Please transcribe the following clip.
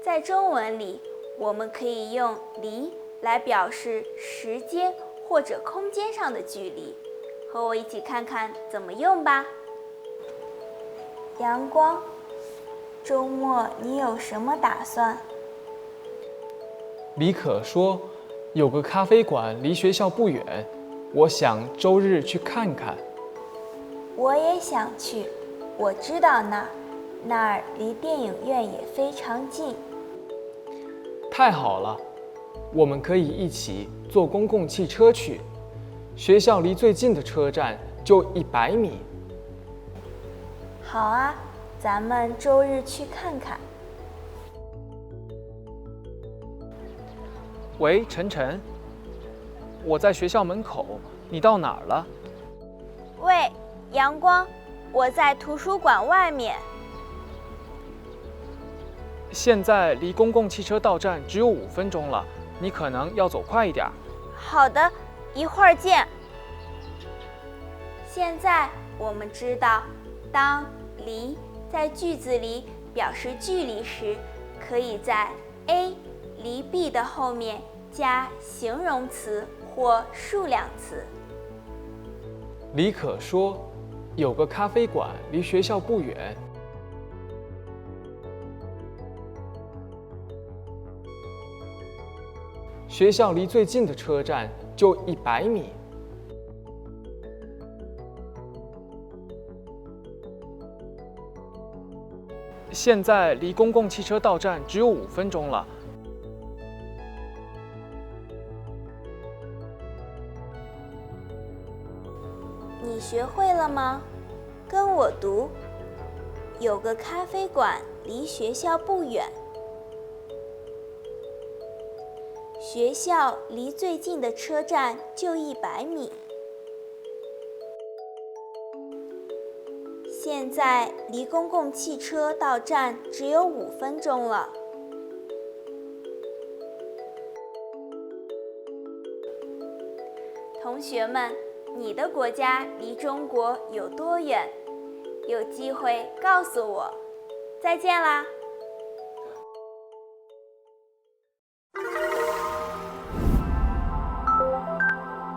在中文里，我们可以用离来表示时间或者空间上的距离。和我一起看看怎么用吧。阳光，周末你有什么打算？李可说，有个咖啡馆离学校不远，我想周日去看看。我也想去，我知道那儿离电影院也非常近。太好了，我们可以一起坐公共汽车去。学校离最近的车站就100米。好啊，咱们周日去看看。喂，晨晨，我在学校门口，你到哪儿了？喂，阳光，我在图书馆外面。现在离公共汽车到站只有5分钟了，你可能要走快一点。好的，一会儿见。现在我们知道，当离在句子里表示距离时，可以在 A 离 B 的后面加形容词或数量词。李可说，有个咖啡馆离学校不远。学校离最近的车站就100米。现在离公共汽车到站只有5分钟了。你学会了吗？跟我读。有个咖啡馆离学校不远。学校离最近的车站就100米。现在离公共汽车到站只有5分钟了。同学们，你的国家离中国有多远？有机会告诉我。再见啦！